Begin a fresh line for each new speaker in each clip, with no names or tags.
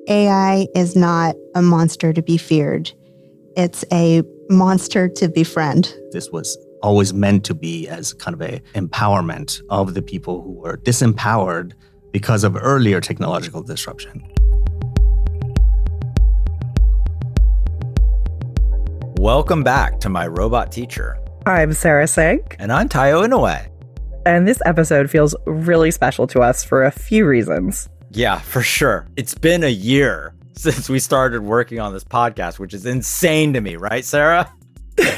AI is not a monster to be feared. It's a monster to befriend.
This was always meant to be as kind of a empowerment of the people who were disempowered because of earlier technological disruption.
Welcome back to My Robot Teacher.
I'm Sarah Senk.
And I'm Taiyo Inoue.
And this episode feels really special to us for a few reasons.
Yeah, for sure. It's been a year since we started working on this podcast, which is insane to me, right, Sarah?
I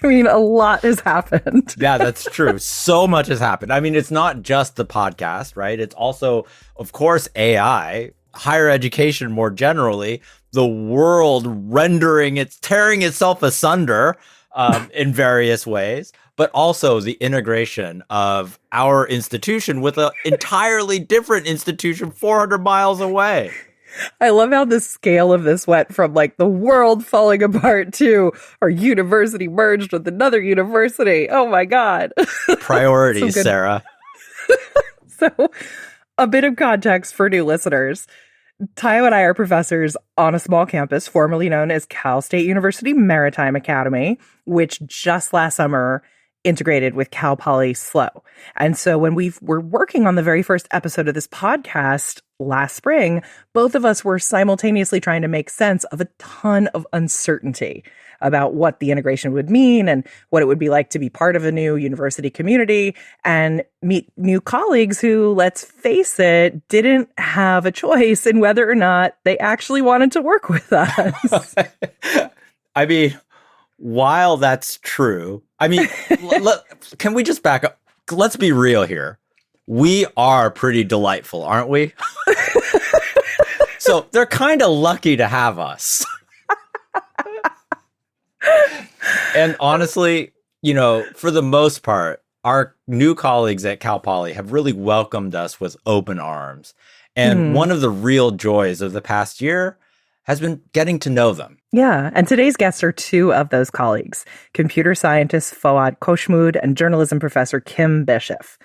mean, a lot has happened.
Yeah, that's true. So much has happened. I mean, it's not just the podcast, right? It's also, of course, AI, higher education more generally, the world tearing itself asunder in various ways, but also the integration of our institution with an entirely different institution 400 miles away.
I love how the scale of this went from like the world falling apart to our university merged with another university. Oh my God.
Priorities, Sarah.
So a bit of context for new listeners. Taiyo and I are professors on a small campus formerly known as Cal State University Maritime Academy, which just last summer integrated with Cal Poly SLO. And so when we were working on the very first episode of this podcast last spring, both of us were simultaneously trying to make sense of a ton of uncertainty about what the integration would mean and what it would be like to be part of a new university community and meet new colleagues who, let's face it, didn't have a choice in whether or not they actually wanted to work with us.
I mean, while that's true, I mean, can we just back up? Let's be real here. We are pretty delightful, aren't we? So they're kind of lucky to have us. And honestly, you know, for the most part, our new colleagues at Cal Poly have really welcomed us with open arms. And one of the real joys of the past year has been getting to know them.
Yeah, and today's guests are two of those colleagues, computer scientist Foaad Khosmood and journalism professor Kim Bisheff.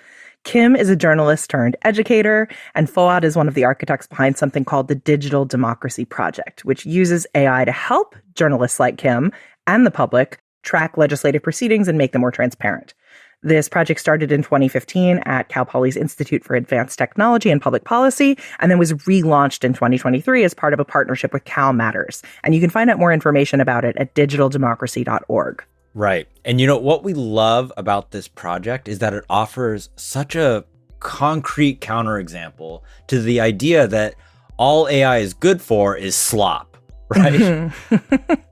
Kim is a journalist turned educator, and Foaad is one of the architects behind something called the Digital Democracy Project, which uses AI to help journalists like Kim and the public track legislative proceedings and make them more transparent. This project started in 2015 at Cal Poly's Institute for Advanced Technology and Public Policy, and then was relaunched in 2023 as part of a partnership with CalMatters. And you can find out more information about it at digitaldemocracy.org.
Right. And you know, what we love about this project is that it offers such a concrete counterexample to the idea that all AI is good for is slop, right?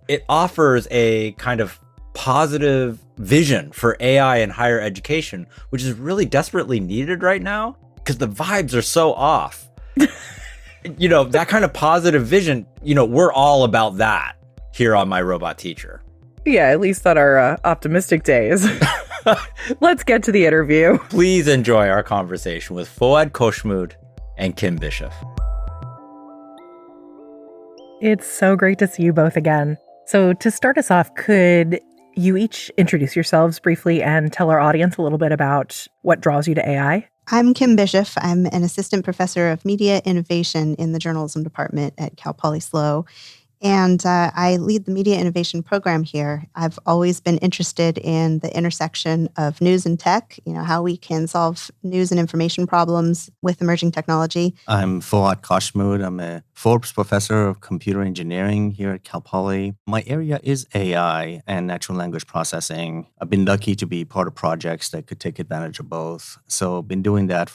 It offers a kind of positive vision for AI in higher education, which is really desperately needed right now because the vibes are so off. You know, that kind of positive vision, you know, we're all about that here on My Robot Teacher.
Yeah, at least on our optimistic days. Let's get to the interview.
Please enjoy our conversation with Foaad Khosmood and Kim Bisheff.
It's so great to see you both again. So to start us off, could you each introduce yourselves briefly and tell our audience a little bit about what draws you to AI?
I'm Kim Bisheff. I'm an assistant professor of media innovation in the journalism department at Cal Poly SLO. And I lead the media innovation program here. I've always been interested in the intersection of news and tech, you know, how we can solve news and information problems with emerging technology.
I'm Foaad Khosmood. I'm a Forbes professor of computer engineering here at Cal Poly. My area is AI and natural language processing. I've been lucky to be part of projects that could take advantage of both. So I've been doing that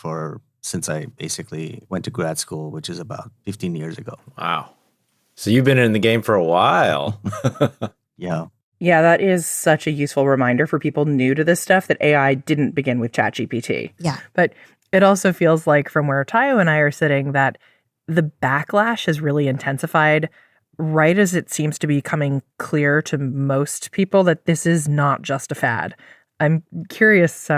since I basically went to grad school, which is about 15 years ago.
Wow. So you've been in the game for a while.
Yeah.
Yeah, that is such a useful reminder for people new to this stuff that AI didn't begin with ChatGPT.
Yeah.
But it also feels like from where Taiyo and I are sitting that the backlash has really intensified right as it seems to be becoming clear to most people that this is not just a fad. I'm curious,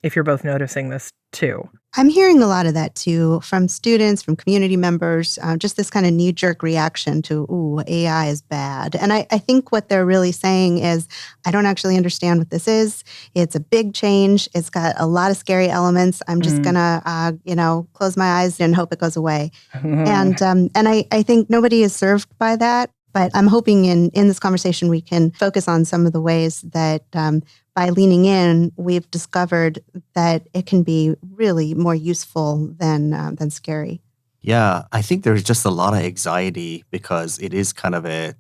if you're both noticing this too.
I'm hearing a lot of that too from students, from community members, just this kind of knee-jerk reaction to, ooh, AI is bad. And I think what they're really saying is, I don't actually understand what this is. It's a big change. It's got a lot of scary elements. I'm just going to, close my eyes and hope it goes away. And I think nobody is served by that. But I'm hoping in this conversation we can focus on some of the ways that by leaning in, we've discovered that it can be really more useful than scary.
Yeah, I think there's just a lot of anxiety because it is kind of I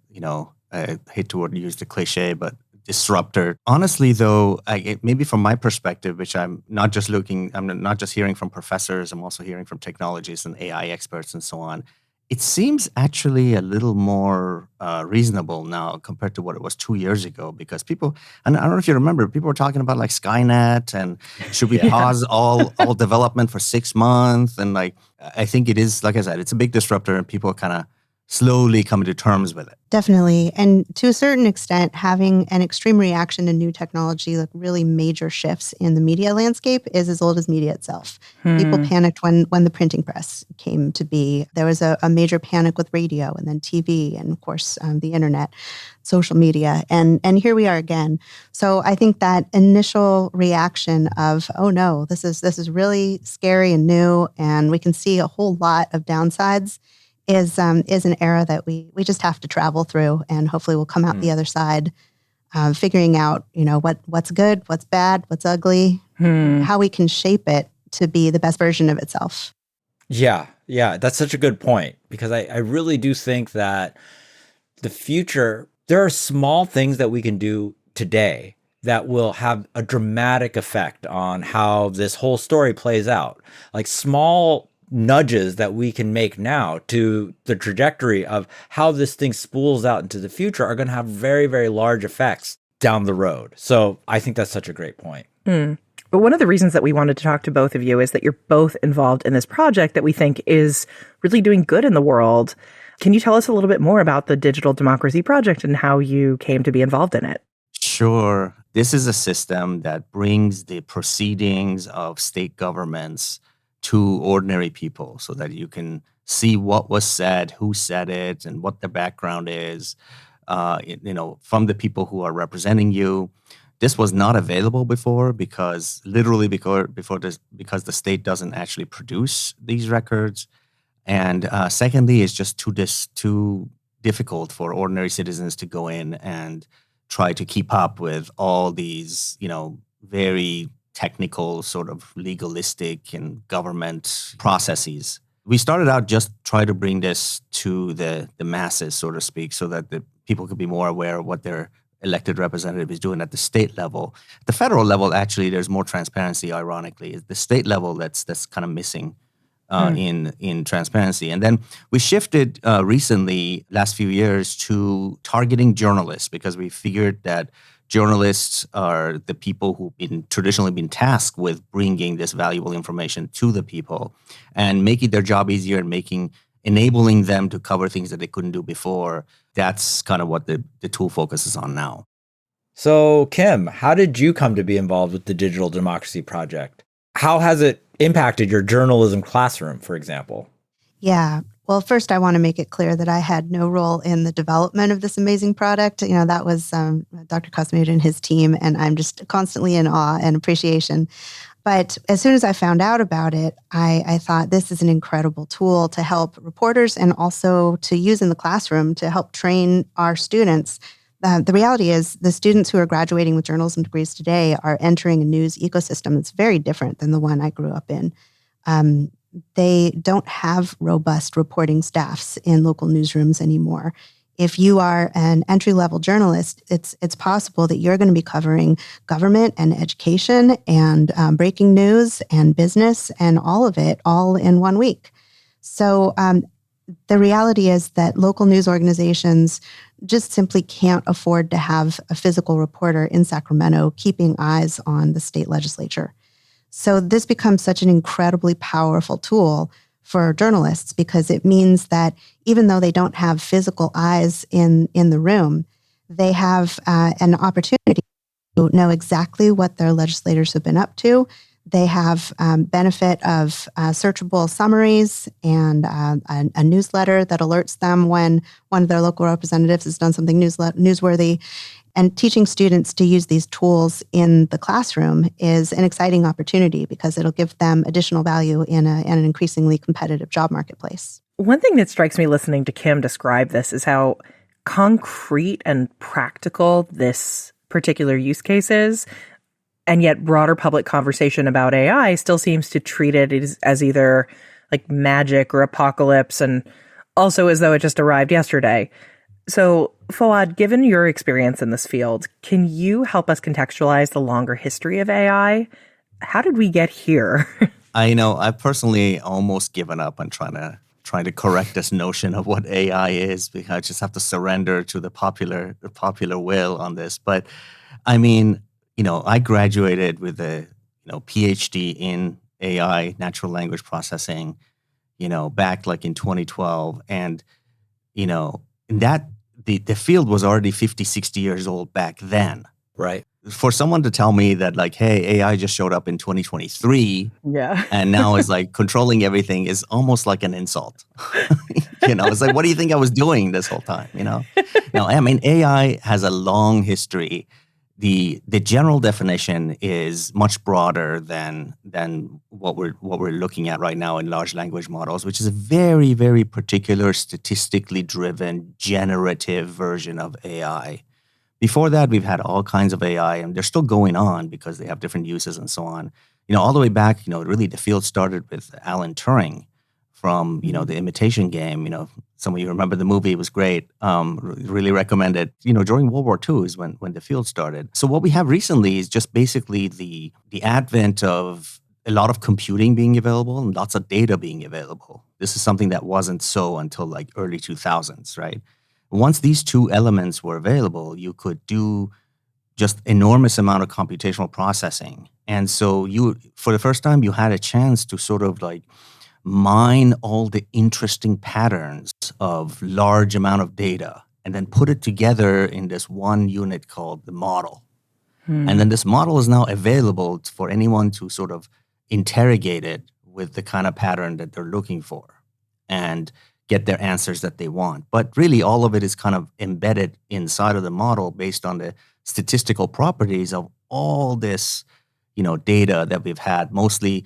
hate to use the cliche, but disruptor. Honestly, though, maybe from my perspective, which I'm not just hearing from professors, I'm also hearing from technologists and AI experts and so on. It seems actually a little more reasonable now compared to what it was 2 years ago, because people, and I don't know if you remember, people were talking about like Skynet and should we pause all development for 6 months? And I think it is, like I said, it's a big disruptor and people are kind of slowly coming to terms with it.
Definitely. And to a certain extent, having an extreme reaction to new technology, like really major shifts in the media landscape, is as old as media itself. People panicked when the printing press came to be. There was a major panic with radio and then TV and, of course, the internet, social media. And here we are again. So I think that initial reaction of, oh no, this is really scary and new, and we can see a whole lot of downsides, is an era that we just have to travel through, and hopefully we'll come out the other side, figuring out what's good, what's bad, what's ugly, how we can shape it to be the best version of itself.
Yeah, that's such a good point, because I really do think that the future, there are small things that we can do today that will have a dramatic effect on how this whole story plays out. Like small nudges that we can make now to the trajectory of how this thing spools out into the future are going to have very, very large effects down the road. So I think that's such a great point.
But one of the reasons that we wanted to talk to both of you is that you're both involved in this project that we think is really doing good in the world. Can you tell us a little bit more about the Digital Democracy Project and how you came to be involved in it?
Sure. This is a system that brings the proceedings of state governments to ordinary people so that you can see what was said, who said it, and what the background is, from the people who are representing you. This was not available before because the state doesn't actually produce these records. And secondly, it's just too difficult for ordinary citizens to go in and try to keep up with all these, very technical, sort of legalistic and government processes. We started out just try to bring this to the masses, so to speak, so that the people could be more aware of what their elected representative is doing at the state level. At the federal level, actually, there's more transparency, ironically. It's the state level that's kind of missing in transparency. And then we shifted recently, last few years, to targeting journalists, because we figured that journalists are the people who've traditionally been tasked with bringing this valuable information to the people and making their job easier and enabling them to cover things that they couldn't do before. That's kind of what the tool focuses on now.
So, Kim, how did you come to be involved with the Digital Democracy Project? How has it impacted your journalism classroom, for example?
Yeah. Well, first, I want to make it clear that I had no role in the development of this amazing product. That was Dr. Khosmood and his team, and I'm just constantly in awe and appreciation. But as soon as I found out about it, I thought this is an incredible tool to help reporters and also to use in the classroom to help train our students. The reality is the students who are graduating with journalism degrees today are entering a news ecosystem that's very different than the one I grew up in. They don't have robust reporting staffs in local newsrooms anymore. If you are an entry-level journalist, it's possible that you're going to be covering government and education and breaking news and business and all of it all in 1 week. So the reality is that local news organizations just simply can't afford to have a physical reporter in Sacramento keeping eyes on the state legislature. So this becomes such an incredibly powerful tool for journalists, because it means that even though they don't have physical eyes in the room, they have an opportunity to know exactly what their legislators have been up to. They have benefit of searchable summaries and a newsletter that alerts them when one of their local representatives has done something newsworthy. And teaching students to use these tools in the classroom is an exciting opportunity because it'll give them additional value in an increasingly competitive job marketplace.
One thing that strikes me listening to Kim describe this is how concrete and practical this particular use case is. And yet broader public conversation about AI still seems to treat it as either like magic or apocalypse, and also as though it just arrived yesterday. So, Foaad, given your experience in this field, can you help us contextualize the longer history of AI? How did we get here?
I've personally almost given up on trying to correct this notion of what AI is, because I just have to surrender to the popular will on this. But I mean, I graduated with a PhD in AI, natural language processing, back like in 2012, and the field was already 50, 60 years old back then.
Right.
For someone to tell me that like, hey, AI just showed up in 2023, and now is like controlling everything is almost like an insult. It's like, what do you think I was doing this whole time? No, I mean, AI has a long history. The general definition is much broader than what we're looking at right now in large language models, which is a very, very particular statistically driven generative version of AI. Before that, we've had all kinds of AI, and they're still going on because they have different uses and so on. All the way back, really the field started with Alan Turing from, the Imitation Game. Some of you remember the movie, it was great. Really recommend it. During World War II is when the field started. So what we have recently is just basically the advent of a lot of computing being available and lots of data being available. This is something that wasn't so until like early 2000s, right? Once these two elements were available, you could do just enormous amount of computational processing. And so for the first time, you had a chance to sort of like mine all the interesting patterns of large amount of data and then put it together in this one unit called the model. And then this model is now available for anyone to sort of interrogate it with the kind of pattern that they're looking for and get their answers that they want. But really, all of it is kind of embedded inside of the model based on the statistical properties of all this, data that we've had, mostly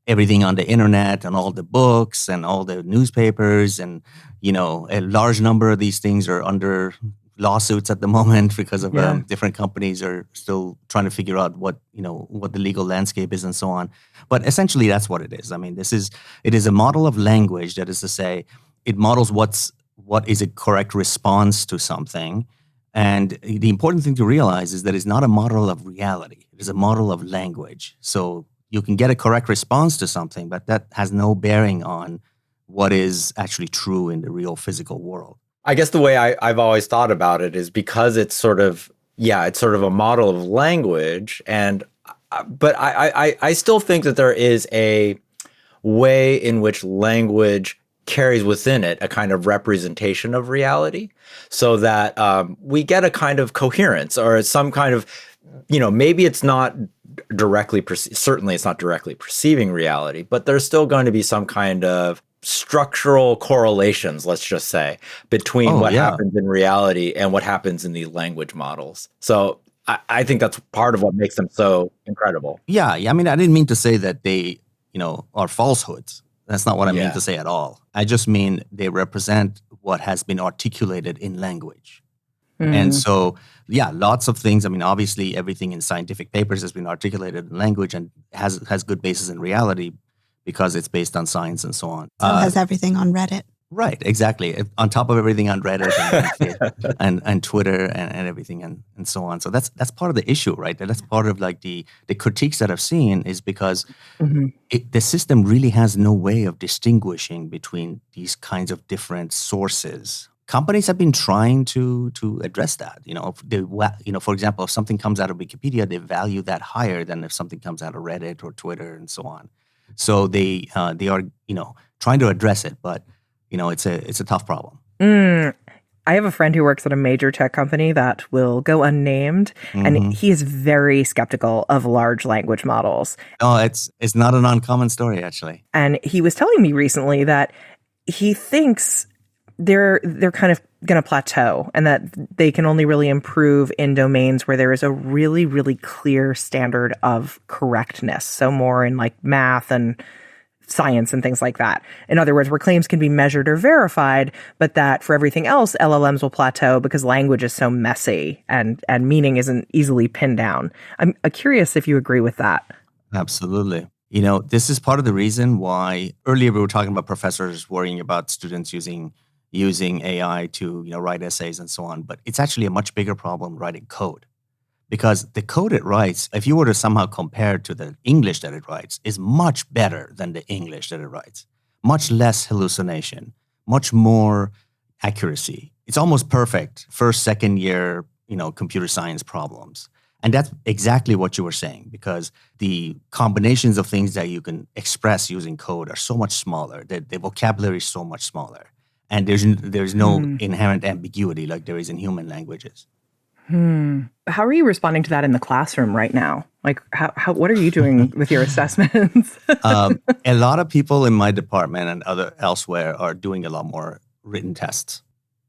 everything on the internet and all the books and all the newspapers. And, a large number of these things are under lawsuits at the moment because of different companies are still trying to figure out what the legal landscape is and so on. But essentially, that's what it is. I mean, it is a model of language, that is to say, it models what is a correct response to something. And the important thing to realize is that it's not a model of reality. It is a model of language. So you can get a correct response to something, but that has no bearing on what is actually true in the real physical world.
I guess the way I've always thought about it is because it's sort of a model of language. But I still think that there is a way in which language carries within it a kind of representation of reality, so that we get a kind of coherence or some kind of, maybe it's not directly, certainly it's not directly perceiving reality, but there's still going to be some kind of structural correlations, let's just say, between what happens in reality and what happens in these language models. So I think that's part of what makes them so incredible.
Yeah. I mean, I didn't mean to say that they, are falsehoods. That's not what I mean to say at all. I just mean they represent what has been articulated in language. And so, lots of things. I mean, obviously, everything in scientific papers has been articulated in language and has good basis in reality because it's based on science and so on.
So it has everything on Reddit.
Right, exactly. On top of everything on Reddit and Twitter and everything and so on. So that's part of the issue, right? That's part of like the critiques that I've seen is because the system really has no way of distinguishing between these kinds of different sources. Companies have been trying to address that. For example, if something comes out of Wikipedia, they value that higher than if something comes out of Reddit or Twitter and so on. So they are trying to address it, but it's a tough problem.
I have a friend who works at a major tech company that will go unnamed, and he is very skeptical of large language models.
Oh, it's not an uncommon story, actually.
And he was telling me recently that he thinks they're kind of going to plateau and that they can only really improve in domains where there is a really, really clear standard of correctness. So more in like math and science and things like that. In other words, where claims can be measured or verified, but that for everything else, LLMs will plateau because language is so messy and meaning isn't easily pinned down. I'm curious if you agree with that.
Absolutely. This is part of the reason why earlier we were talking about professors worrying about students using AI to write essays and so on, but it's actually a much bigger problem writing code. Because the code it writes, if you were to somehow compare it to the English that it writes, is much better than the English that it writes. Much less hallucination, much more accuracy. It's almost perfect first, second year, computer science problems. And that's exactly what you were saying, because the combinations of things that you can express using code are so much smaller. The vocabulary is so much smaller. And there's no inherent ambiguity like there is in human languages.
How are you responding to that in the classroom right now? Like, what are you doing with your assessments?
A lot of people in my department and elsewhere are doing a lot more written tests.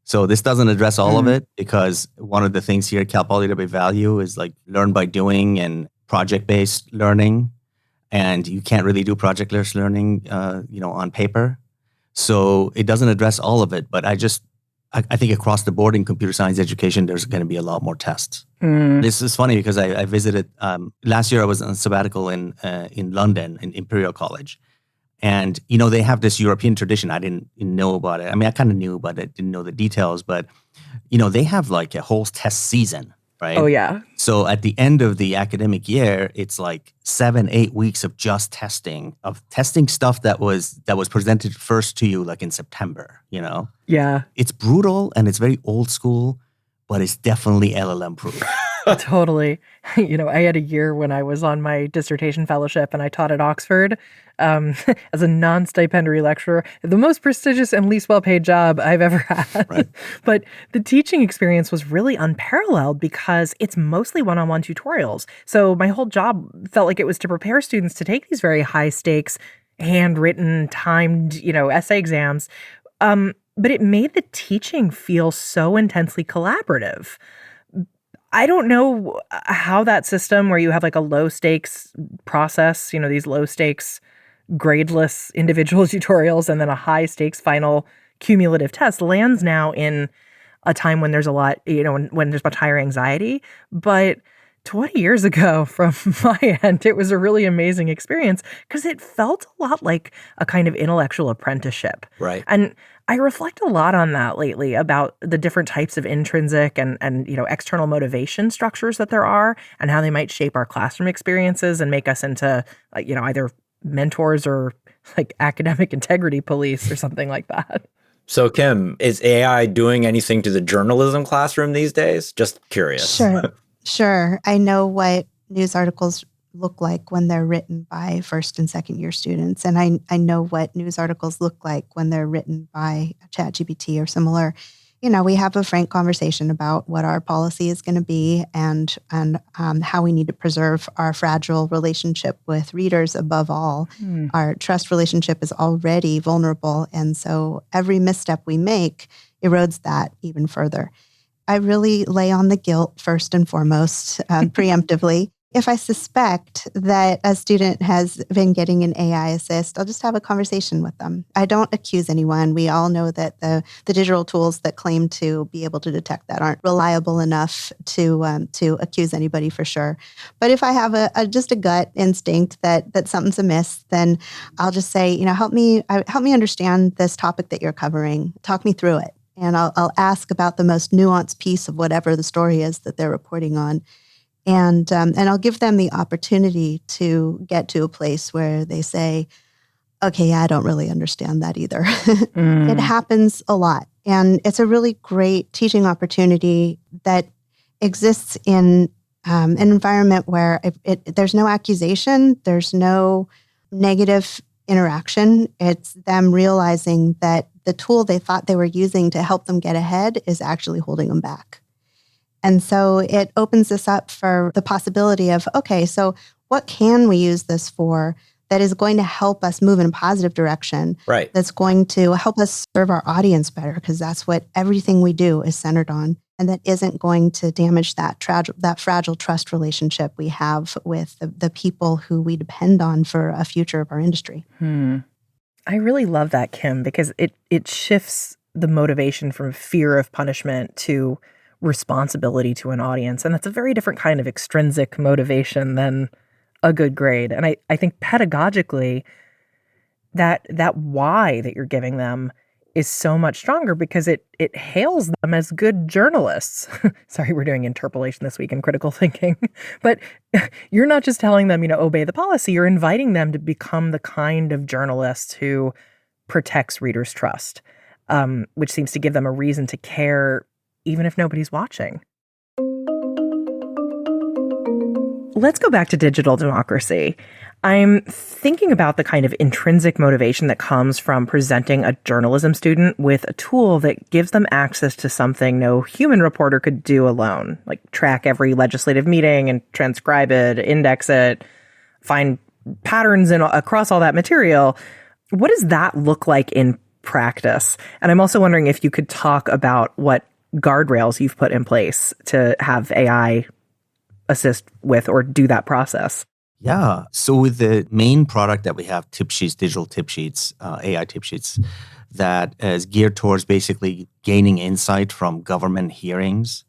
So this doesn't address all of it, because one of the things here at Cal Poly that we value is like learn by doing and project-based learning. And you can't really do project-based learning, on paper. So it doesn't address all of it, but I think across the board in computer science education, there's going to be a lot more tests. This is funny because I visited, last year I was on sabbatical in London, in Imperial College. And, they have this European tradition. I didn't know about it. I mean, I kind of knew, but I didn't know the details. But, they have like a whole test season, right?
Oh, yeah.
So at the end of the academic year, it's like 7-8 weeks of just testing stuff that was presented first to you like in September,
Yeah.
It's brutal and it's very old school, but it's definitely LLM proof.
Totally. I had a year when I was on my dissertation fellowship and I taught at Oxford as a non-stipendiary lecturer, the most prestigious and least well-paid job I've ever had.
Right.
But the teaching experience was really unparalleled because it's mostly one-on-one tutorials. So my whole job felt like it was to prepare students to take these very high-stakes, handwritten, timed, essay exams. But it made the teaching feel so intensely collaborative. I don't know how that system where you have like a low stakes process, these low stakes gradeless individual tutorials and then a high stakes final cumulative test lands now in a time when there's a lot, when there's much higher anxiety. But 20 years ago from my end, it was a really amazing experience because it felt a lot like a kind of intellectual apprenticeship.
Right.
And I reflect a lot on that lately about the different types of intrinsic and external motivation structures that there are and how they might shape our classroom experiences and make us into either mentors or like academic integrity police or something like that.
So Kim, is AI doing anything to the journalism classroom these days? Just curious.
Sure. I know what news articles look like when they're written by first and second year students. And I know what news articles look like when they're written by ChatGPT or similar. We have a frank conversation about what our policy is going to be and how we need to preserve our fragile relationship with readers above all. Our trust relationship is already vulnerable. And so every misstep we make erodes that even further. I really lay on the guilt first and foremost, preemptively. If I suspect that a student has been getting an AI assist, I'll just have a conversation with them. I don't accuse anyone. We all know that the digital tools that claim to be able to detect that aren't reliable enough to accuse anybody for sure. But if I have just a gut instinct that something's amiss, then I'll just say, help me understand this topic that you're covering. Talk me through it. And I'll ask about the most nuanced piece of whatever the story is that they're reporting on. And I'll give them the opportunity to get to a place where they say, okay, I don't really understand that either. It happens a lot. And it's a really great teaching opportunity that exists in an environment where there's no accusation, there's no negative interaction. It's them realizing that the tool they thought they were using to help them get ahead is actually holding them back. And so it opens this up for the possibility of, okay, so what can we use this for that is going to help us move in a positive direction?
Right.
That's going to help us serve our audience better, because that's what everything we do is centered on. And that isn't going to damage that fragile trust relationship we have with the people who we depend on for a future of our industry.
I really love that, Kim, because it shifts the motivation from fear of punishment to responsibility to an audience. And that's a very different kind of extrinsic motivation than a good grade. And I think pedagogically, that why that you're giving them is so much stronger because it hails them as good journalists. Sorry, we're doing interpolation this week in critical thinking. But you're not just telling them, obey the policy. You're inviting them to become the kind of journalist who protects readers' trust, which seems to give them a reason to care even if nobody's watching. Let's go back to digital democracy. I'm thinking about the kind of intrinsic motivation that comes from presenting a journalism student with a tool that gives them access to something no human reporter could do alone, like track every legislative meeting and transcribe it, index it, find patterns across all that material. What does that look like in practice? And I'm also wondering if you could talk about what guardrails you've put in place to have AI assist with or do that process.
Yeah. So with the main product that we have, tip sheets, digital tip sheets, AI tip sheets, that is geared towards basically gaining insight from government hearings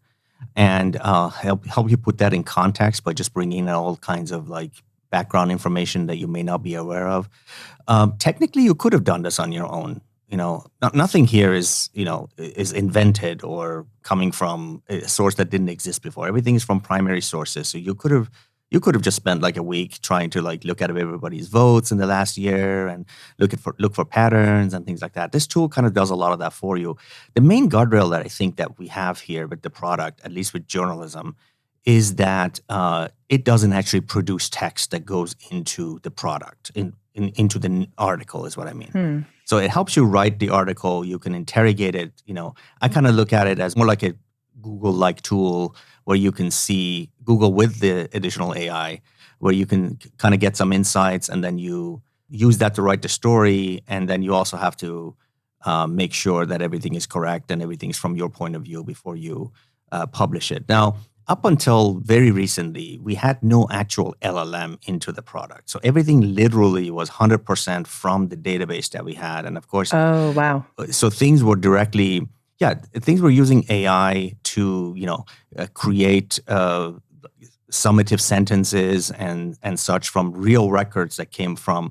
and help you put that in context by just bringing in all kinds of like background information that you may not be aware of. Technically, you could have done this on your own. Nothing here is invented or coming from a source that didn't exist before. Everything is from primary sources. So you could have just spent like a week trying to like look at everybody's votes in the last year and look for patterns and things like that. This tool kind of does a lot of that for you. The main guardrail that I think that we have here with the product, at least with journalism, is that it doesn't actually produce text that goes into the product, into the article is what I mean. So it helps you write the article. You can interrogate it. I kind of look at it as more like a Google-like tool where you can see Google with the additional AI, where you can kind of get some insights and then you use that to write the story. And then you also have to make sure that everything is correct and everything's from your point of view before you publish it. Now, up until very recently, we had no actual LLM into the product. So everything literally was 100% from the database that we had. And of course,
oh, wow.
So things were things were using AI to, create summative sentences and such from real records that came from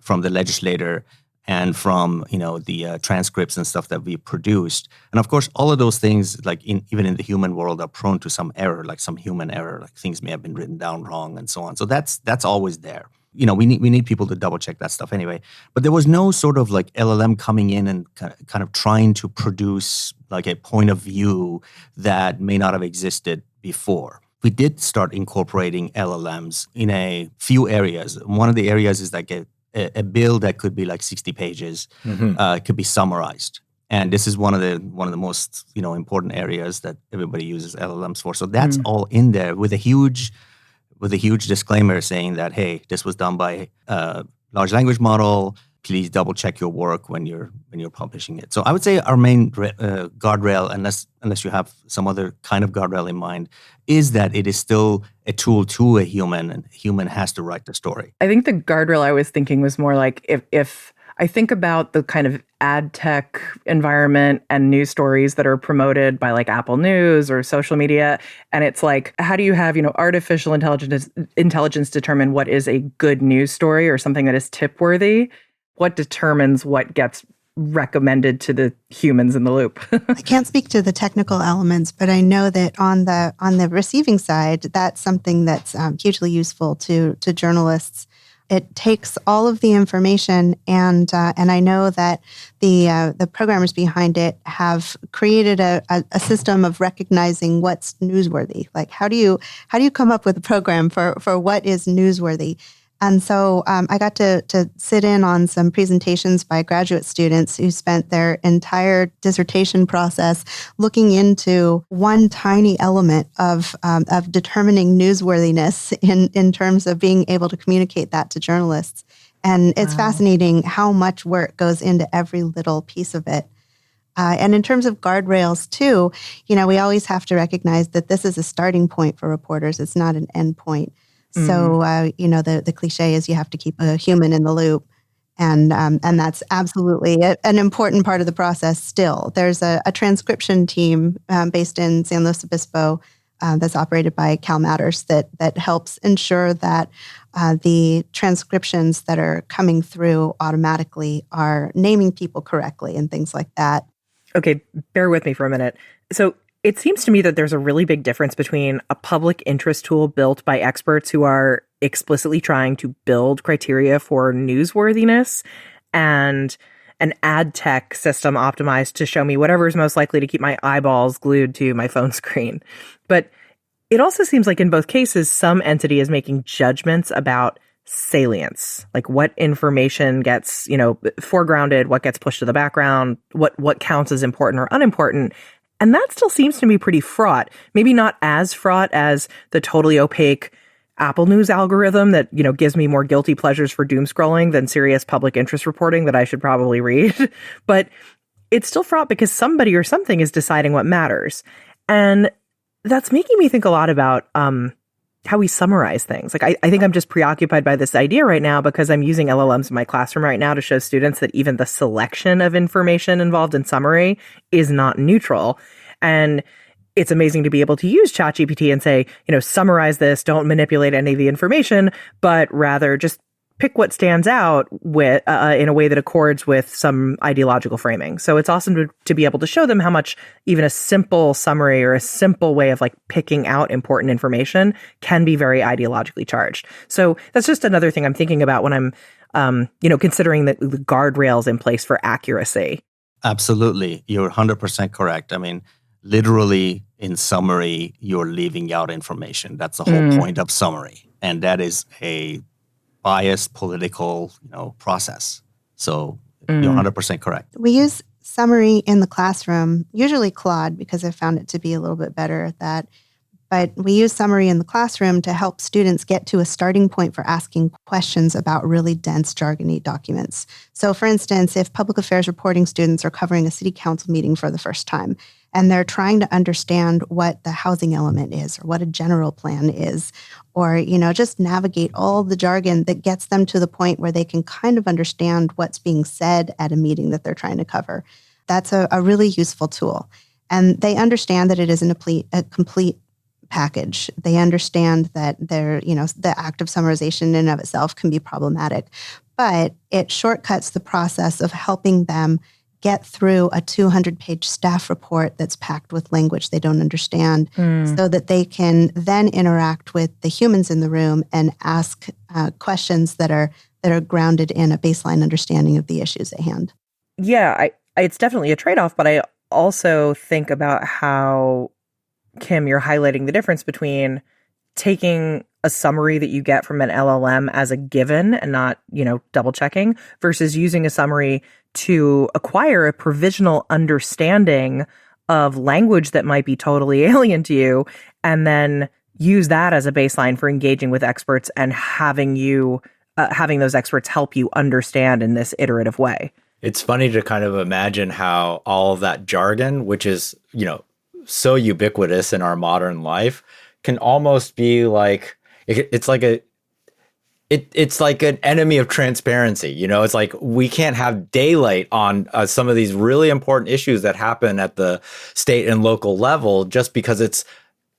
the legislator and from the transcripts and stuff that we produced. And of course, all of those things, like even in the human world, are prone to some error, like some human error, like things may have been written down wrong and so on. So that's always there. We need people to double check that stuff anyway. But there was no sort of like LLM coming in and kind of trying to produce like a point of view that may not have existed before. We did start incorporating LLMs in a few areas. One of the areas is like a bill that could be like 60 pages could be summarized. And this is one of the most important areas that everybody uses LLMs for. So that's all in there with a huge disclaimer saying that, hey, this was done by a large language model. Please double check your work when you're publishing it. So I would say our main guardrail, unless you have some other kind of guardrail in mind, is that it is still a tool to a human, and a human has to write the story.
I think the guardrail I was thinking was more like if I think about the kind of ad tech environment and news stories that are promoted by like Apple News or social media, and it's like, how do you have artificial intelligence determine what is a good news story or something that is tip worthy? What determines what gets recommended to the humans in the loop?
I can't speak to the technical elements, but I know that on the receiving side, that's something that's hugely useful to journalists. It takes all of the information, and I know that the programmers behind it have created a system of recognizing what's newsworthy. Like how do you come up with a program for what is newsworthy? And so I got to sit in on some presentations by graduate students who spent their entire dissertation process looking into one tiny element of determining newsworthiness in terms of being able to communicate that to journalists. And it's fascinating how much work goes into every little piece of it. And in terms of guardrails too, we always have to recognize that this is a starting point for reporters. It's not an end point. So, the cliche is you have to keep a human in the loop. And that's absolutely an important part of the process still. There's a transcription team based in San Luis Obispo that's operated by CalMatters that helps ensure that the transcriptions that are coming through automatically are naming people correctly and things like that.
Okay, bear with me for a minute. So it seems to me that there's a really big difference between a public interest tool built by experts who are explicitly trying to build criteria for newsworthiness and an ad tech system optimized to show me whatever is most likely to keep my eyeballs glued to my phone screen. But it also seems like in both cases, some entity is making judgments about salience, like what information gets, foregrounded, what gets pushed to the background, what counts as important or unimportant. And that still seems to me pretty fraught. Maybe not as fraught as the totally opaque Apple News algorithm that, gives me more guilty pleasures for doom scrolling than serious public interest reporting that I should probably read. But it's still fraught because somebody or something is deciding what matters. And that's making me think a lot about how we summarize things. Like, I think I'm just preoccupied by this idea right now because I'm using LLMs in my classroom right now to show students that even the selection of information involved in summary is not neutral. And it's amazing to be able to use ChatGPT and say, summarize this, don't manipulate any of the information, but rather just pick what stands out with in a way that accords with some ideological framing. So it's awesome to be able to show them how much even a simple summary or a simple way of picking out important information can be very ideologically charged. So that's just another thing I'm thinking about when I'm, considering the guardrails in place for accuracy.
Absolutely. You're 100% correct. I mean, literally in summary, you're leaving out information. That's the whole point of summary. And that is a biased political, process. So you're 100% correct.
We use summary in the classroom, usually Claude, because I found it to be a little bit better at that. But we use summary in the classroom to help students get to a starting point for asking questions about really dense, jargony documents. So for instance, if public affairs reporting students are covering a city council meeting for the first time, and they're trying to understand what the housing element is or what a general plan is, or, just navigate all the jargon that gets them to the point where they can kind of understand what's being said at a meeting that they're trying to cover. That's a really useful tool. And they understand that it isn't a complete package. They understand that the act of summarization in and of itself can be problematic, but it shortcuts the process of helping them get through a 200-page staff report that's packed with language they don't understand so that they can then interact with the humans in the room and ask questions that are grounded in a baseline understanding of the issues at hand.
Yeah, it's definitely a trade-off, but I also think about how, Kim, you're highlighting the difference between taking a summary that you get from an LLM as a given and not, double checking versus using a summary to acquire a provisional understanding of language that might be totally alien to you, and then use that as a baseline for engaging with experts and having those experts help you understand in this iterative way.
It's funny to kind of imagine how all of that jargon, which is, so ubiquitous in our modern life, can almost be it's like an enemy of transparency. It's like we can't have daylight on some of these really important issues that happen at the state and local level just because it's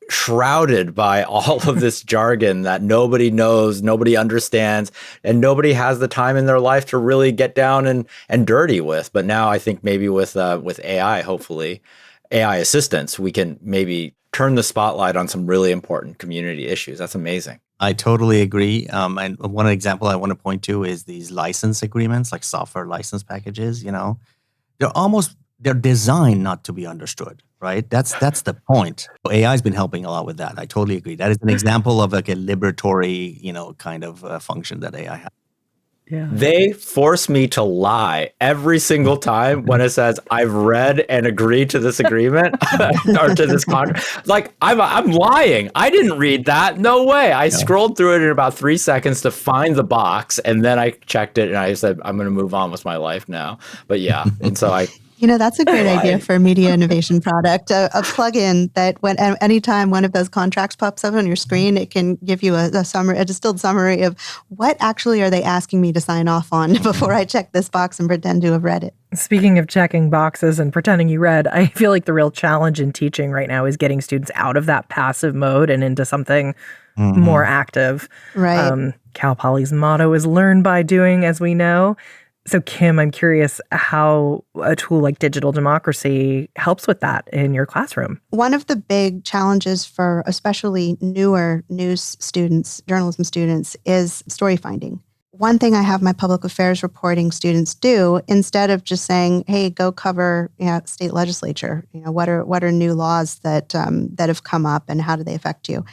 shrouded by all of this jargon that nobody knows, nobody understands, and nobody has the time in their life to really get down and dirty with. But now I think maybe with AI, hopefully, AI assistance, we can maybe turn the spotlight on some really important community issues. That's amazing.
I totally agree. And one example I want to point to is these license agreements, like software license packages. They're almost they're designed not to be understood, right? That's the point. So AI has been helping a lot with that. I totally agree. That is an example of like a liberatory, kind of function that AI has.
Yeah.
They force me to lie every single time when it says I've read and agreed to this agreement or to this contract. Like I'm lying. I didn't read that. No way. I scrolled through it in about 3 seconds to find the box, and then I checked it and I said I'm going to move on with my life now. But yeah, and so
that's a great idea for a media innovation product, a plugin that when anytime one of those contracts pops up on your screen, it can give you a summary, a distilled summary of what actually are they asking me to sign off on before I check this box and pretend to have read it.
Speaking of checking boxes and pretending you read, I feel like the real challenge in teaching right now is getting students out of that passive mode and into something more active.
Right.
Cal Poly's motto is learn by doing, as we know. So, Kim, I'm curious how a tool like digital democracy helps with that in your classroom.
One of the big challenges for especially newer news students, journalism students, is story finding. One thing I have my public affairs reporting students do, instead of just saying, "Hey, go cover state legislature. What are new laws that have come up and how do they affect you?"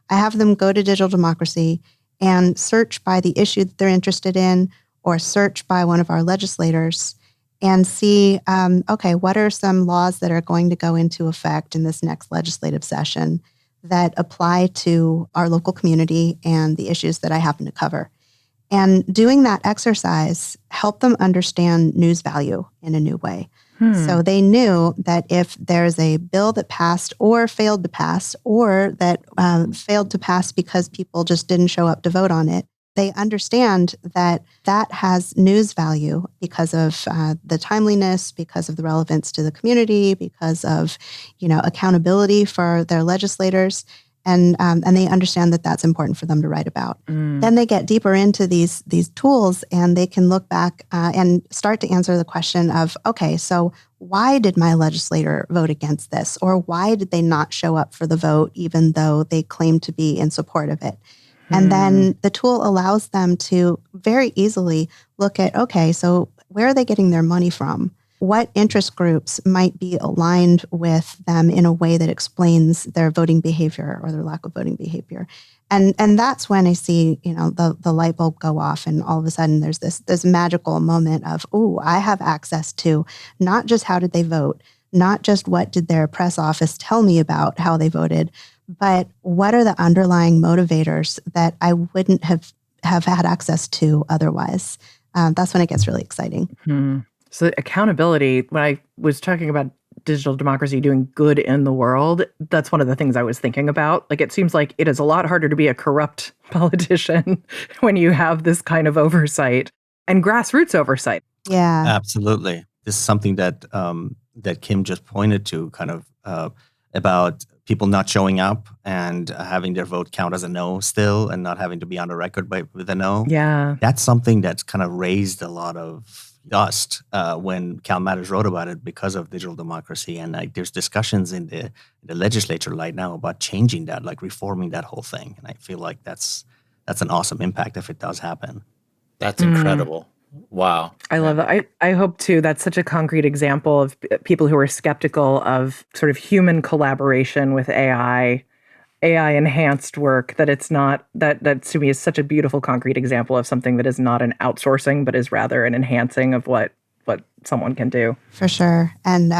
I have them go to digital democracy and search by the issue that they're interested in, or search by one of our legislators and see, okay, what are some laws that are going to go into effect in this next legislative session that apply to our local community and the issues that I happen to cover. And doing that exercise helped them understand news value in a new way. So they knew that if there's a bill that passed or failed to pass, or that failed to pass because people just didn't show up to vote on it, they understand that that has news value because of the timeliness, because of the relevance to the community, because of accountability for their legislators, and they understand that that's important for them to write about. Then they get deeper into these tools, and they can look back and start to answer the question of, okay, so why did my legislator vote against this, or why did they not show up for the vote even though they claimed to be in support of it? And then the tool allows them to very easily look at, okay, so where are they getting their money from? What interest groups might be aligned with them in a way that explains their voting behavior or their lack of voting behavior? And that's when I see, the light bulb go off, and all of a sudden there's this magical moment of, oh, I have access to not just how did they vote, not just what did their press office tell me about how they voted, but what are the underlying motivators that I wouldn't have had access to otherwise? That's when it gets really exciting.
So accountability, when I was talking about digital democracy doing good in the world, that's one of the things I was thinking about. Like, it seems like it is a lot harder to be a corrupt politician when you have this kind of oversight and grassroots oversight.
Yeah,
absolutely. This is something that that Kim just pointed to, kind of about people not showing up and having their vote count as a no still, and not having to be on the record with a no.
Yeah,
that's something that's kind of raised a lot of dust when CalMatters wrote about it because of digital democracy. And there's discussions in the legislature right now about changing that, like reforming that whole thing. And I feel like that's an awesome impact if it does happen.
That's incredible. Wow.
I love that. I hope too, that's such a concrete example of people who are skeptical of sort of human collaboration with AI enhanced work, that it's not, that to me is such a beautiful concrete example of something that is not an outsourcing, but is rather an enhancing of what someone can do.
For sure. And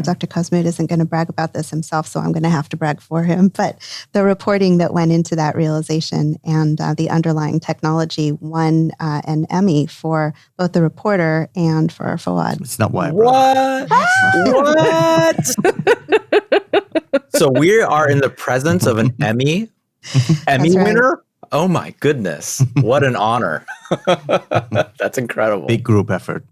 Dr. Khosmood isn't going to brag about this himself, so I'm going to have to brag for him. But the reporting that went into that realization and the underlying technology won an Emmy for both the reporter and for Foaad.
It's not why.
What? So we are in the presence of an Emmy winner? Oh my goodness. What an honor. That's incredible.
Big group effort.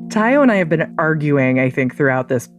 Taiyo and I have been arguing, I think, throughout this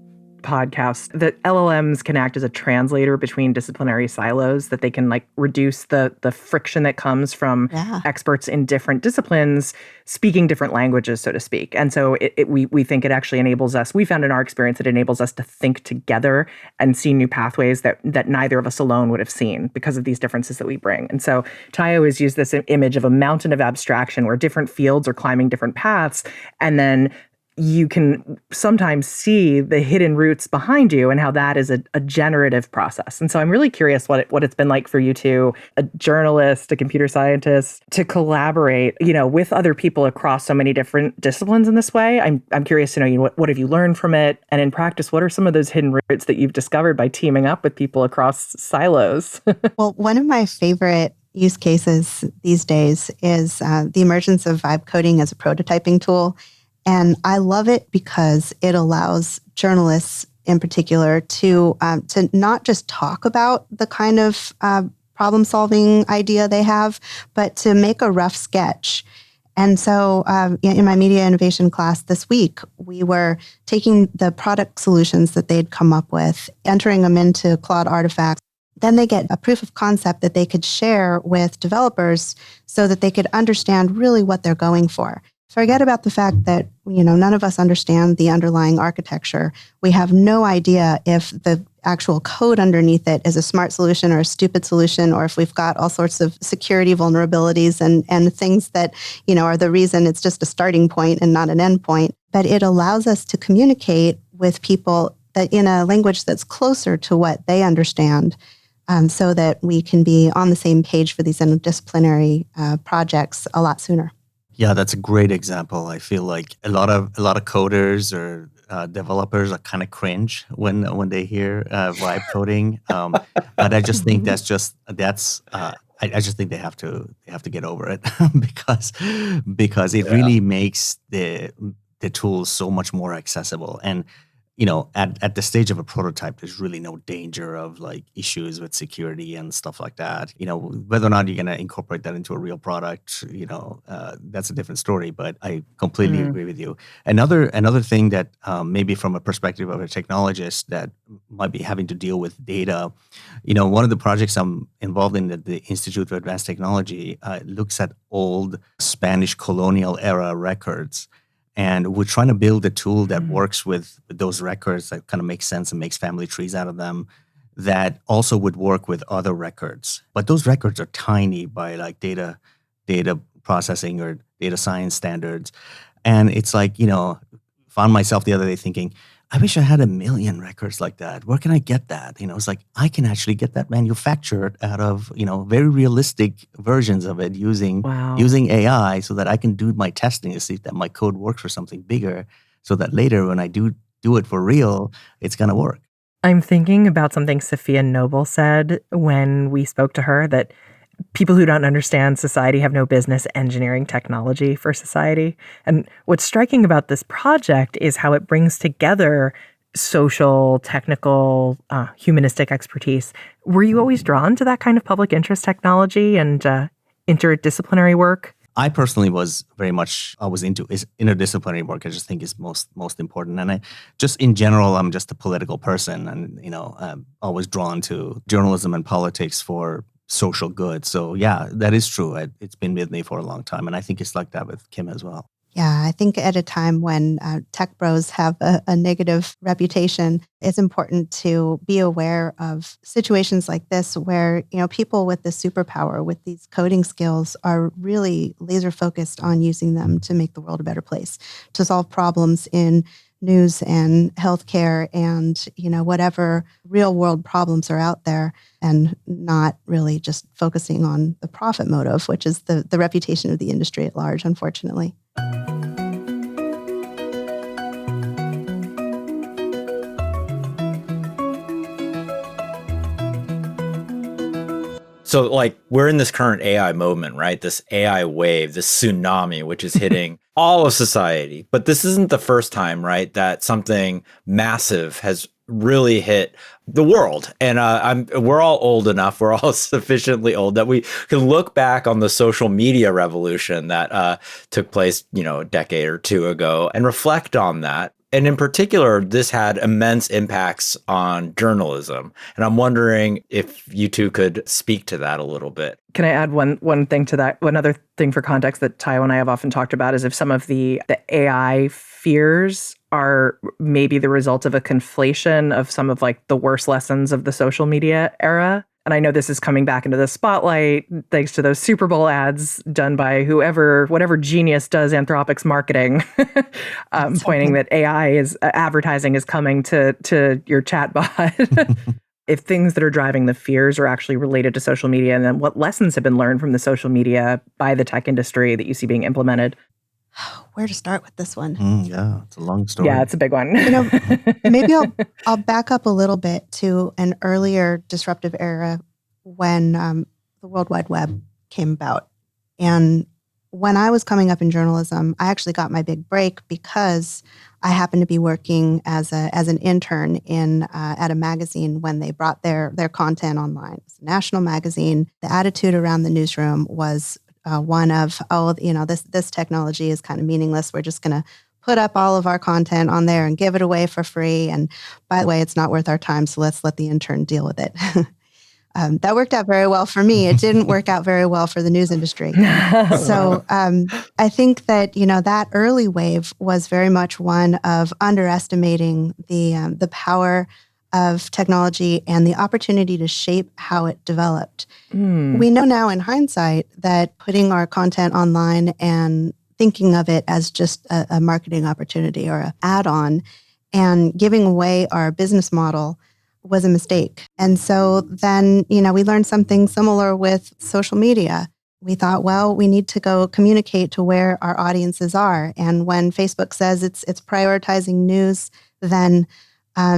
podcast that LLMs can act as a translator between disciplinary silos, that they can like reduce the friction that comes from experts in different disciplines speaking different languages, so to speak. And so we think it actually enables us, we found in our experience, it enables us to think together and see new pathways that neither of us alone would have seen because of these differences that we bring. And so Taiyo has used this image of a mountain of abstraction where different fields are climbing different paths, and then you can sometimes see the hidden roots behind you and how that is a generative process. And so I'm really curious what it's been like for you two, a journalist, a computer scientist, to collaborate, with other people across so many different disciplines in this way. I'm curious to know, what have you learned from it? And in practice, what are some of those hidden roots that you've discovered by teaming up with people across silos?
Well, one of my favorite use cases these days is the emergence of vibe coding as a prototyping tool. And I love it because it allows journalists in particular to not just talk about the kind of problem-solving idea they have, but to make a rough sketch. And so in my media innovation class this week, we were taking the product solutions that they'd come up with, entering them into Claude artifacts. Then they get a proof of concept that they could share with developers so that they could understand really what they're going for. Forget about the fact that, none of us understand the underlying architecture. We have no idea if the actual code underneath it is a smart solution or a stupid solution, or if we've got all sorts of security vulnerabilities and things that, are the reason it's just a starting point and not an end point. But it allows us to communicate with people that in a language that's closer to what they understand, so that we can be on the same page for these interdisciplinary projects a lot sooner.
Yeah, that's a great example. I feel like a lot of coders or developers are kind of cringe when they hear vibe coding, but I just think I just think they have to get over it because it really makes the tools so much more accessible. And at the stage of a prototype, there's really no danger of like issues with security and stuff like that. Whether or not you're going to incorporate that into a real product, that's a different story. But I completely agree with you. Another thing that maybe from a perspective of a technologist that might be having to deal with data, one of the projects I'm involved in at the Institute for Advanced Technology looks at old Spanish colonial era records. And we're trying to build a tool that works with those records that kind of makes sense and makes family trees out of them, that also would work with other records. But those records are tiny by like data processing or data science standards. And it's like, found myself the other day thinking, I wish I had 1 million records like that. Where can I get that? It's like, I can actually get that manufactured out of, very realistic versions of it using AI so that I can do my testing to see that my code works for something bigger so that later when I do it for real, it's going to work.
I'm thinking about something Safiya Noble said when we spoke to her, that people who don't understand society have no business engineering technology for society. And what's striking about this project is how it brings together social, technical, humanistic expertise. Were you always drawn to that kind of public interest technology and interdisciplinary work?
I personally was very much always into interdisciplinary work. I just think is most important. And I just in general, I'm just a political person, and I'm always drawn to journalism and politics for social good. So yeah, that is true. It's been with me for a long time. And I think it's like that with Kim as well.
Yeah, I think at a time when tech bros have a negative reputation, it's important to be aware of situations like this where, people with the superpower, with these coding skills are really laser focused on using them to make the world a better place, to solve problems in news and healthcare and, whatever real world problems are out there, and not really just focusing on the profit motive, which is the reputation of the industry at large, unfortunately.
So we're in this current AI moment, right? This AI wave, this tsunami, which is hitting all of society. But this isn't the first time, right, that something massive has really hit the world. And we're all old enough, we're all sufficiently old that we can look back on the social media revolution that took place, a decade or two ago and reflect on that. And in particular, this had immense impacts on journalism. And I'm wondering if you two could speak to that a little bit.
Can I add one thing to that? One other thing for context that Taiyo and I have often talked about is if some of the AI fears are maybe the result of a conflation of some of like the worst lessons of the social media era. And I know this is coming back into the spotlight thanks to those Super Bowl ads done by whatever genius does Anthropic's marketing, pointing that AI is advertising is coming to your chatbot. If things that are driving the fears are actually related to social media, and then what lessons have been learned from the social media by the tech industry that you see being implemented?
Where to start with this one?
Yeah, it's a long story.
Yeah, it's a big one.
Maybe I'll back up a little bit to an earlier disruptive era when the World Wide Web came about. And when I was coming up in journalism, I actually got my big break because I happened to be working as an intern at a magazine when they brought their content online. It's a national magazine. The attitude around the newsroom was one of, this technology is kind of meaningless. We're just going to put up all of our content on there and give it away for free. And by the way, it's not worth our time, so let's let the intern deal with it. That worked out very well for me. It didn't work out very well for the news industry. So I think that, that early wave was very much one of underestimating the power of technology and the opportunity to shape how it developed. We know now in hindsight that putting our content online and thinking of it as just a marketing opportunity or an add-on and giving away our business model was a mistake. And so then, we learned something similar with social media. We thought, well, we need to go communicate to where our audiences are. And when Facebook says it's prioritizing news, then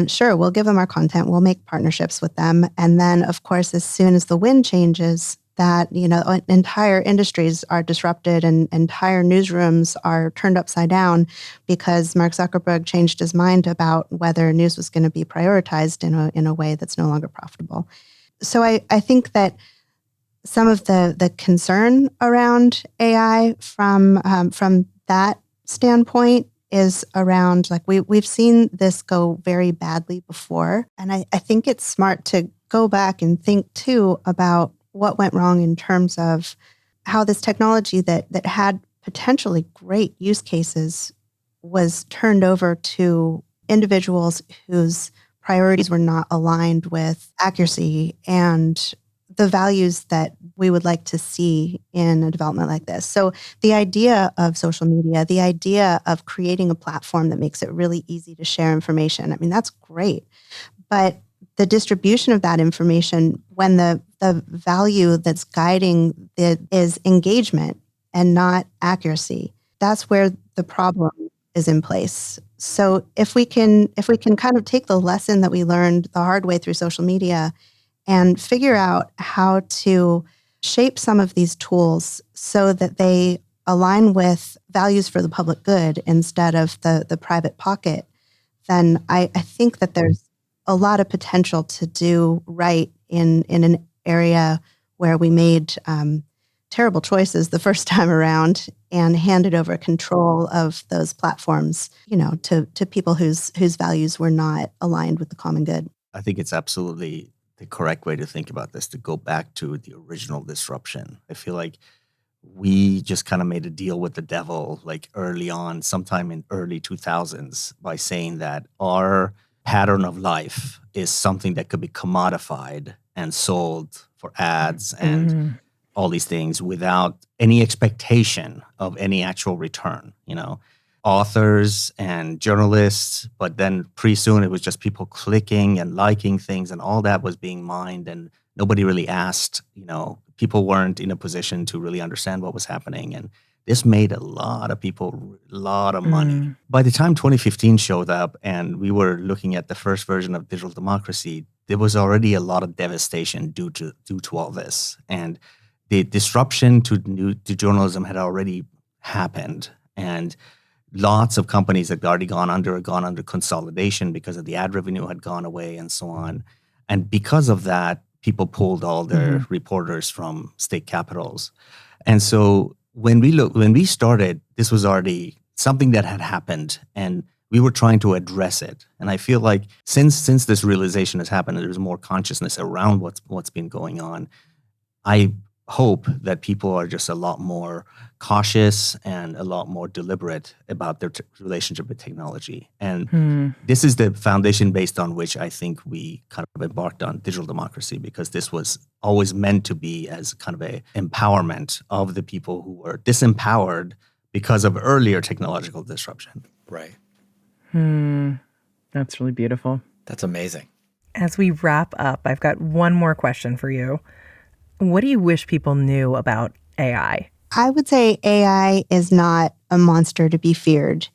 sure, we'll give them our content. We'll make partnerships with them. And then, of course, as soon as the wind changes, that, entire industries are disrupted and entire newsrooms are turned upside down because Mark Zuckerberg changed his mind about whether news was going to be prioritized in a way that's no longer profitable. So I think that some of the concern around AI from that standpoint is around, like, we've seen this go very badly before. And I think it's smart to go back and think, too, about what went wrong in terms of how this technology that had potentially great use cases was turned over to individuals whose priorities were not aligned with accuracy and the values that we would like to see in a development like this. So the idea of social media, the idea of creating a platform that makes it really easy to share information, I mean, that's great. But the distribution of that information, when the value that's guiding it is engagement and not accuracy, that's where the problem is in place. So if we can kind of take the lesson that we learned the hard way through social media and figure out how to shape some of these tools so that they align with values for the public good instead of the private pocket, then I think that there's a lot of potential to do right in an area where we made terrible choices the first time around and handed over control of those platforms, to people whose values were not aligned with the common good.
I think it's absolutely the correct way to think about this, to go back to the original disruption. I feel like we just kind of made a deal with the devil, like early on, sometime in early 2000s, by saying that our pattern of life is something that could be commodified and sold for ads and all these things without any expectation of any actual return, authors and journalists, but then pretty soon it was just people clicking and liking things, and all that was being mined, and nobody really asked, people weren't in a position to really understand what was happening. And this made a lot of people a lot of money. By the time 2015 showed up and we were looking at the first version of digital democracy, there was already a lot of devastation due to all this. And the disruption to journalism had already happened. And lots of companies had already gone under consolidation because of the ad revenue had gone away and so on. And because of that, people pulled all their reporters from state capitals. And so when we started, this was already something that had happened, and we were trying to address it. And I feel like since this realization has happened, there's more consciousness around what's been going on. I hope that people are just a lot more cautious and a lot more deliberate about their relationship with technology. And this is the foundation based on which I think we kind of embarked on digital democracy, because this was always meant to be as kind of a empowerment of the people who were disempowered because of earlier technological disruption.
Right.
That's really beautiful.
That's amazing.
As we wrap up, I've got one more question for you. What do you wish people knew about AI?
I would say AI is not a monster to be feared.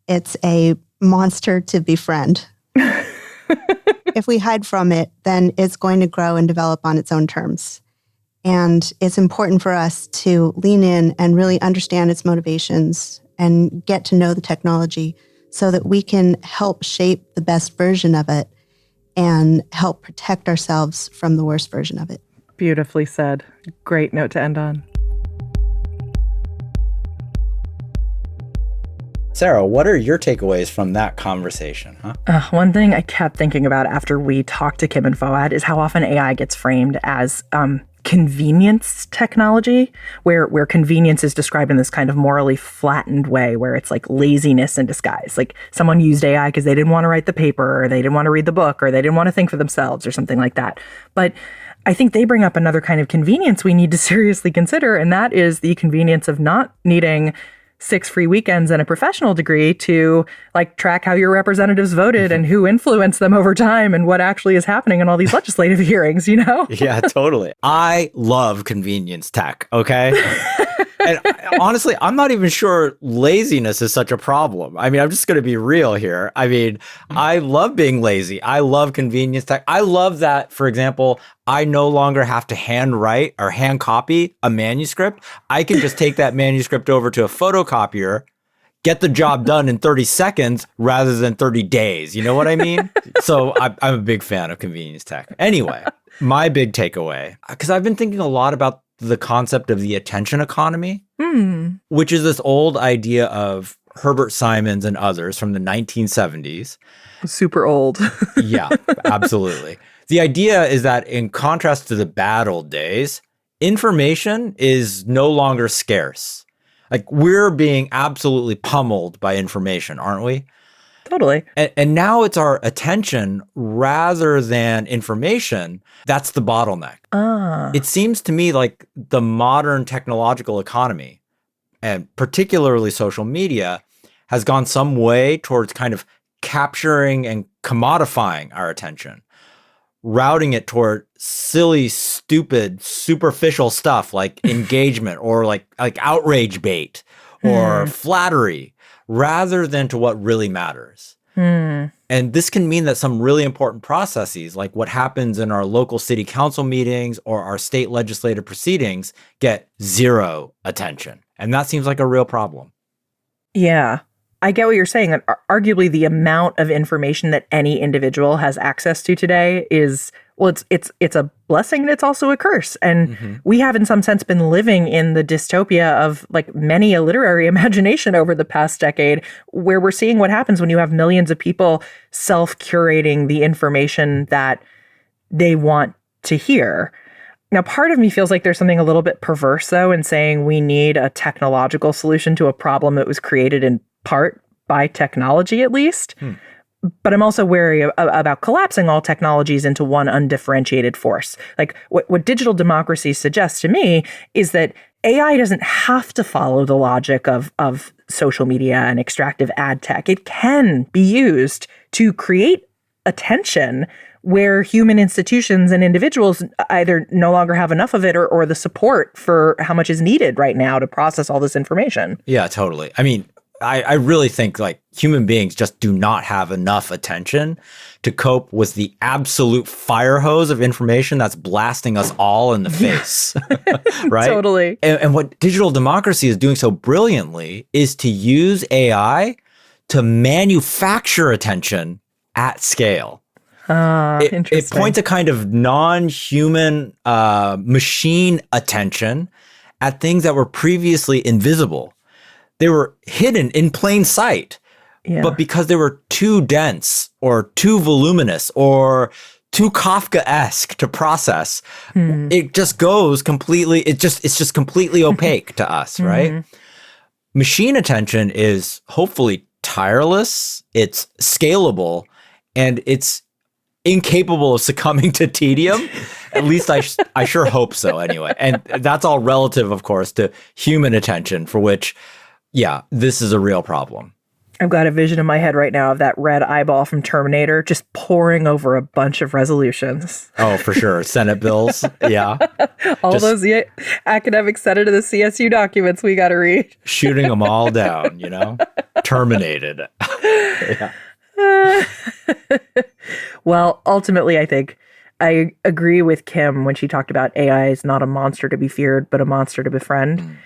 It's a monster to befriend. If we hide from it, then it's going to grow and develop on its own terms. And it's important for us to lean in and really understand its motivations and get to know the technology so that we can help shape the best version of it and help protect ourselves from the worst version of it.
Beautifully said. Great note to end on.
Sarah, what are your takeaways from that conversation?
One thing I kept thinking about after we talked to Kim and Foaad is how often AI gets framed as convenience technology, where convenience is described in this kind of morally flattened way, where it's like laziness in disguise. Like someone used AI because they didn't want to write the paper, or they didn't want to read the book, or they didn't want to think for themselves, or something like that. But I think they bring up another kind of convenience we need to seriously consider, and that is the convenience of not needing 6 free weekends and a professional degree to like track how your representatives voted and who influenced them over time and what actually is happening in all these legislative hearings, you know?
Yeah, totally. I love convenience tech, okay? And honestly, I'm not even sure laziness is such a problem. I mean, I'm just going to be real here. I mean, I love being lazy. I love convenience tech. I love that, for example, I no longer have to handwrite or hand copy a manuscript. I can just take that manuscript over to a photocopier, get the job done in 30 seconds rather than 30 days. You know what I mean? So I'm a big fan of convenience tech. Anyway, my big takeaway, because I've been thinking a lot about the concept of the attention economy, which is this old idea of Herbert Simons and others from the 1970s.
Super old.
Yeah, absolutely. The idea is that in contrast to the bad old days, information is no longer scarce. Like we're being absolutely pummeled by information, aren't we?
Totally.
And now it's our attention rather than information that's the bottleneck. It seems to me like the modern technological economy, and particularly social media, has gone some way towards kind of capturing and commodifying our attention, routing it toward silly, stupid, superficial stuff like engagement or like outrage bait or flattery, rather than to what really matters. And this can mean that some really important processes, like what happens in our local city council meetings or our state legislative proceedings, get zero attention. And that seems like a real problem.
Yeah. I get what you're saying, that arguably the amount of information that any individual has access to today is, well, it's a blessing and it's also a curse. And we have in some sense been living in the dystopia of like many a literary imagination over the past decade, where we're seeing what happens when you have millions of people self-curating the information that they want to hear. Now, part of me feels like there's something a little bit perverse, though, in saying we need a technological solution to a problem that was created in part by technology, at least. But I'm also wary about collapsing all technologies into one undifferentiated force. Like what digital democracy suggests to me is that AI doesn't have to follow the logic of social media and extractive ad tech. It can be used to create attention where human institutions and individuals either no longer have enough of it or the support for how much is needed right now to process all this information.
Yeah, totally. I mean, I really think like human beings just do not have enough attention to cope with the absolute fire hose of information that's blasting us all in the face, right?
Totally.
And what digital democracy is doing so brilliantly is to use AI to manufacture attention at scale.
Interesting.
It points a kind of non-human machine attention at things that were previously invisible. They were hidden in plain sight,
Yeah.
but because they were too dense or too voluminous or too Kafka-esque to process, it just goes completely, it's just completely opaque to us, right? Machine attention is hopefully tireless, it's scalable, and it's incapable of succumbing to tedium. At least I sure hope so anyway. And that's all relative, of course, to human attention, for which, yeah, this is a real problem.
I've got a vision in my head right now of that red eyeball from Terminator just poring over a bunch of resolutions.
Oh, for sure. Senate bills. Yeah.
All those academic Senate of the CSU documents we got to read.
Shooting them all down, terminated. Yeah.
Well, ultimately, I think I agree with Kim when she talked about AI is not a monster to be feared, but a monster to befriend.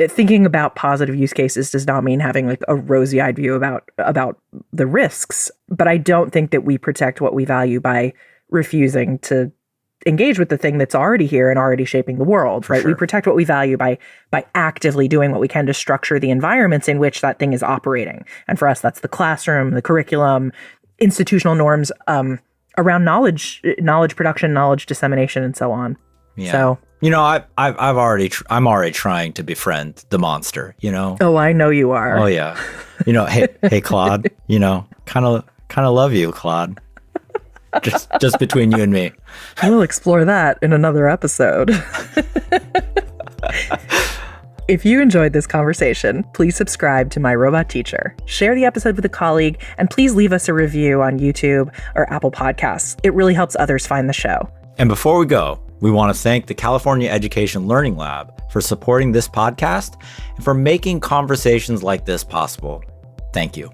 Thinking about positive use cases does not mean having like a rosy-eyed view about the risks, but I don't think that we protect what we value by refusing to engage with the thing that's already here and already shaping the world, right?
Sure.
We protect what we value by actively doing what we can to structure the environments in which that thing is operating. And for us, that's the classroom, the curriculum, institutional norms around knowledge production, knowledge dissemination, and so on.
Yeah.
So,
I'm already trying to befriend the monster,
Oh, I know you are.
Oh yeah. Hey Claude, kind of love you, Claude. Just between you and me.
We'll explore that in another episode. If you enjoyed this conversation, please subscribe to My Robot Teacher, share the episode with a colleague, and please leave us a review on YouTube or Apple Podcasts. It really helps others find the show.
And before we go, we want to thank the California Education Learning Lab for supporting this podcast and for making conversations like this possible. Thank you.